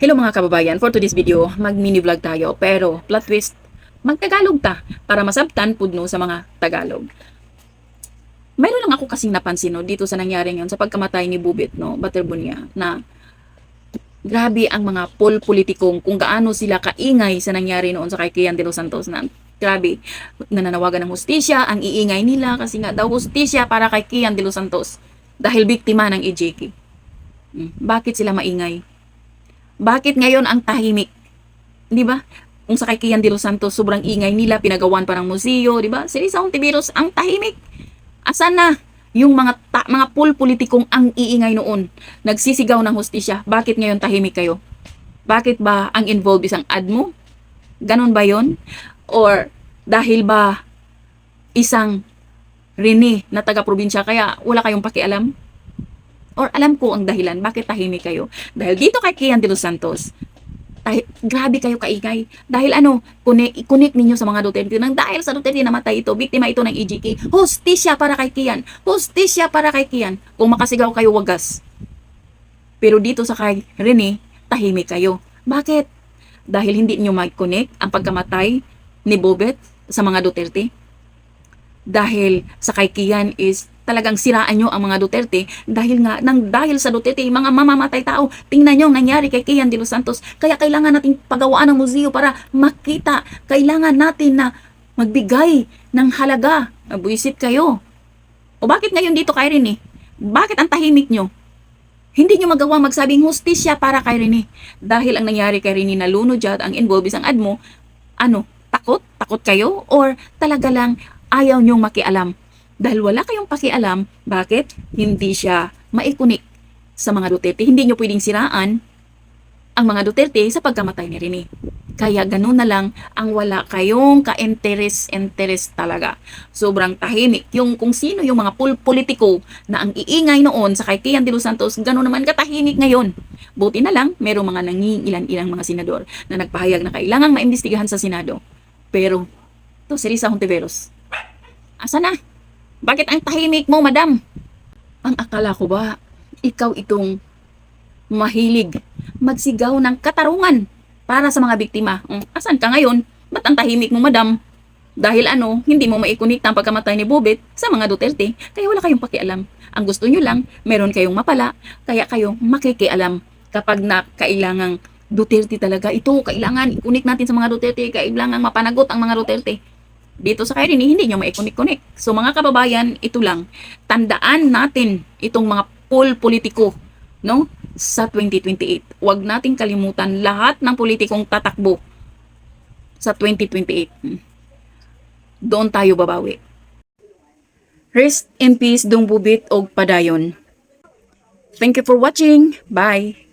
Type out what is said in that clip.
Hello mga kababayan, for today's video, mag-mini vlog tayo. Pero, plot twist, mag-Tagalog ta para masabtan pudno sa mga Tagalog. Mayroon lang ako kasing napansin dito sa nangyari ngayon sa pagkamatay ni Bubit, Baterbunia, na grabe ang mga politikong kung gaano sila kaingay sa nangyari noon sa kay Kian de los Santos na grabe, nananawagan ng hustisya, ang iingay nila kasi nga daw hustisya para kay Kian de los Santos dahil biktima ng EJK. Bakit sila maingay? Bakit ngayon ang tahimik? 'Di ba? Kung sa kay Kian de los Santos, sobrang ingay nila, pinagawan parang museo, 'di ba? Si Risa Hontiveros ang tahimik. Asan na yung mga politikong ang iingay noon, nagsisigaw ng hustisya? Bakit ngayon tahimik kayo? Bakit ba ang involved isang ADMO? Ganon ba 'yon? Or dahil ba isang Rene na taga-probinsya kaya wala kayong pakialam? Or alam ko ang dahilan bakit tahimik kayo. Dahil dito kay Kian de los Santos, grabe kayo kaingay. Dahil connect ninyo sa mga Duterte. Nang dahil sa Duterte namatay ito, biktima ito ng EJK. Hustisya para kay Kian. Hustisya para kay Kian. Kung makasigaw kayo, wagas. Pero dito sa kay Rene, tahimik kayo. Bakit? Dahil hindi nyo mag-connect ang pagkamatay ni Bobet sa mga Duterte. Dahil sa kay Kian is talagang siraan nyo ang mga Duterte dahil sa Duterte, mga mamamatay tao. Tingnan nyo ang nangyari kay Kian de los Santos. Kaya kailangan natin pagawaan ng museo para makita. Kailangan natin na magbigay ng halaga. Buisit kayo. O bakit ngayon dito kay Rene? Bakit ang tahimik nyo? Hindi nyo magawa magsabing hustisya para kay Rene. Dahil ang nangyari kay Rene na lunod ang involved isang ADMO, takot? Takot kayo? Or talaga lang ayaw nyong makialam? Dahil wala kayong pakialam, bakit hindi siya maikunik sa mga Duterte? Hindi nyo pwedeng siraan ang mga Duterte sa pagkamatay ni Rene. Kaya ganun na lang ang wala kayong ka-interest talaga. Sobrang tahimik. Yung kung sino yung mga politiko na ang iingay noon sa kay Kian de los Santos, ganun naman katahimik ngayon. Buti na lang, merong mga nangingilan-ilang mga senador na nagpahayag na kailangang maimbestigahan sa Senado. Pero, to si Risa Hontiveros, asa na? Bakit ang tahimik mo, madam? Ang akala ko ba, ikaw itong mahilig magsigaw ng katarungan para sa mga biktima. Asan ka ngayon? Ba't ang tahimik mo, madam? Dahil hindi mo maikunik ang pagkamatay ni Bobet sa mga Duterte, kaya wala kayong pakialam. Ang gusto nyo lang, meron kayong mapala, kaya kayo makikialam kapag na kailangang Duterte talaga. Ito, kailangan ikunik natin sa mga Duterte, kailangan mapanagot ang mga Duterte. Dito sa kay Rene, hindi nyo maikunik-kunik. So mga kababayan, ito lang. Tandaan natin itong mga politiko, sa 2028. Huwag nating kalimutan lahat ng politikong tatakbo sa 2028. Doon tayo babawi. Rest in peace, Dong Bubit og Padayon. Thank you for watching. Bye!